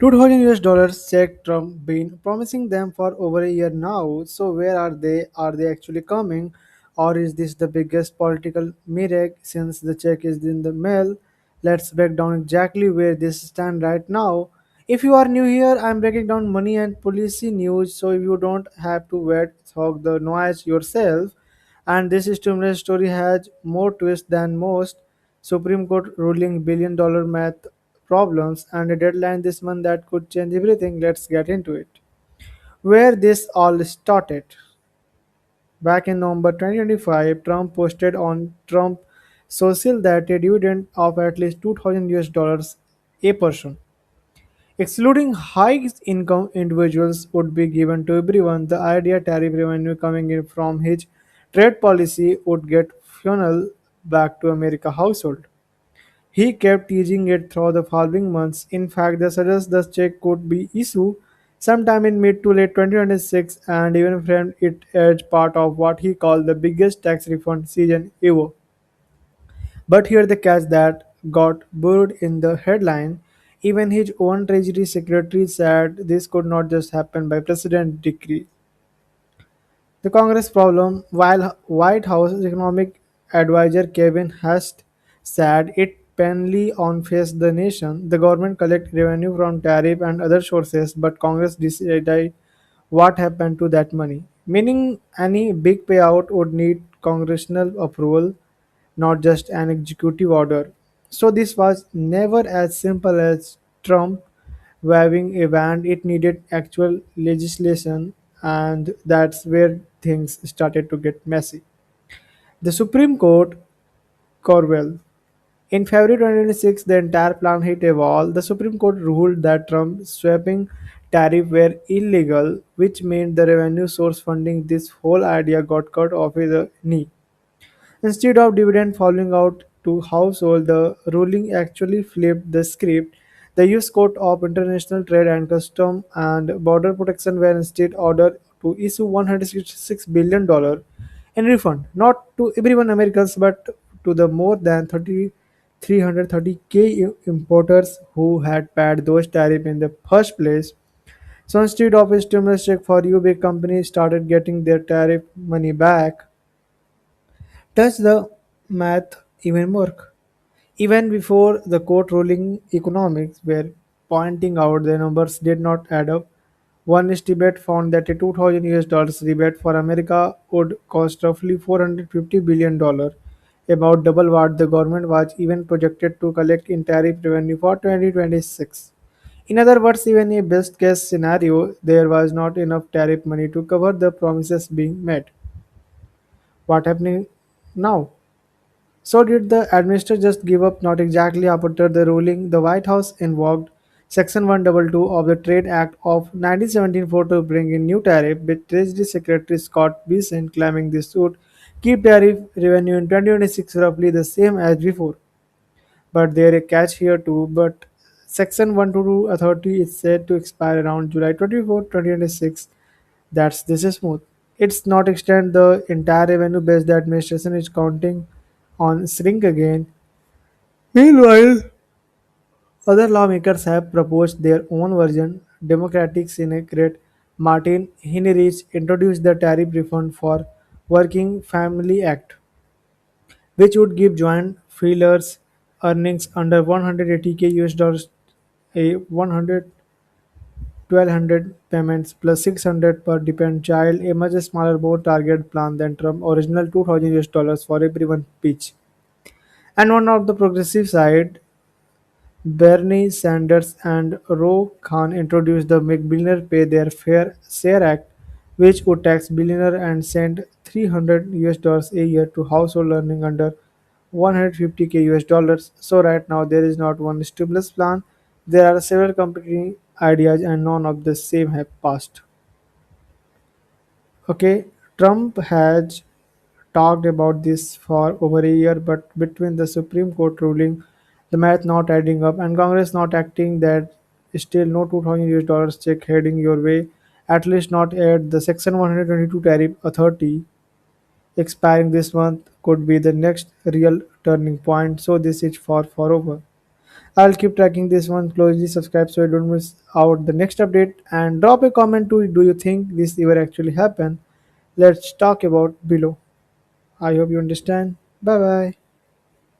2000 US dollars check Trump been promising them for over a year now. So where are they? Are they actually coming? Or is this the biggest political miracle since the check is in the mail? Let's break down exactly where this stand right now. If you are new here, I'm breaking down money and policy news so you don't have to wait through the noise yourself. And this stimulus story has more twists than most. Supreme Court ruling billion-dollar math problems and a deadline this month that could change everything. Let's get into it. Where this all started. Back in November 2025, Trump posted on Trump Social that a dividend of at least 2000 US dollars a person, excluding high income individuals, would be given to everyone. The idea tariff revenue coming in from his trade policy would get funneled back to America household. He kept teasing it through the following months. In fact, they suggest the check could be issued sometime in mid to late 2026 and even framed it as part of what he called the biggest tax refund season ever. But here the catch that got buried in the headline. Even his own Treasury Secretary said this could not just happen by president decree. The Congress problem, while White House economic advisor Kevin Hast said it plainly on face the nation, the government collect revenue from tariff and other sources, but Congress decided what happened to that money. Meaning any big payout would need congressional approval, not just an executive order. So this was never as simple as Trump waving a wand. It needed actual legislation, and that's where things started to get messy. The Supreme Court, Corwell. In February 2026, the entire plan hit a wall. The Supreme Court ruled that Trump's sweeping tariffs were illegal, which meant the revenue source funding this whole idea got cut off with a knee. Instead of dividend falling out to household, the ruling actually flipped the script. The U.S. Court of International Trade and Custom and Border Protection were instead ordered to issue $166 billion in refund, not to everyone Americans, but to the more than 330K importers who had paid those tariffs in the first place. So instead of a stimulus check for you, big companies started getting their tariff money back. Does the math even work? Even before the court ruling, economics were pointing out the numbers did not add up. One estimate found that a 2000 US dollars rebate for America would cost roughly $450 billion, about double what the government was even projected to collect in tariff revenue for 2026. In other words, even a best case scenario, there was not enough tariff money to cover the promises being made. What happening now? So did the administrator just give up? Not exactly. After the ruling, the White House invoked Section 122 of the Trade Act of 1974 to bring in new tariff, with Treasury Secretary Scott Bessent claiming this would keep tariff revenue in 2026 roughly the same as before. But there is a catch here too. But Section 122 authority is said to expire around July 24, 2026. That's this is smooth. It's not extend the entire revenue base. The administration is counting on shrink again. Meanwhile, other lawmakers have proposed their own version. Democratic Senator Martin Heinrich introduced the Tariff Refund for Working Family Act, which would give joint filers earnings under 180K US dollars a 100 1200 payments plus 600 per dependent child, a much smaller, more targeted plan than Trump's original 2000 US dollars for everyone pitch. And one of the progressive side, Bernie Sanders and Ro Khan introduced the Make Billionaire Pay Their Fair Share Act, which would tax billionaires and send 300 US dollars a year to household earning under 150K US dollars. So right now there is not one stimulus plan. There are several competing ideas and none of the same have passed. Okay, Trump has talked about this for over a year, but between the Supreme Court ruling, the math not adding up, and Congress not acting, that still no 2000 US dollars check heading your way, at least not at the Section 122 tariff authority expiring this month could be the next real turning point. So this is for over. I'll keep tracking this one closely. Subscribe so you don't miss out the next update. And drop a comment too. Do you think this ever actually happened? Let's talk about below. I hope you understand. Bye bye.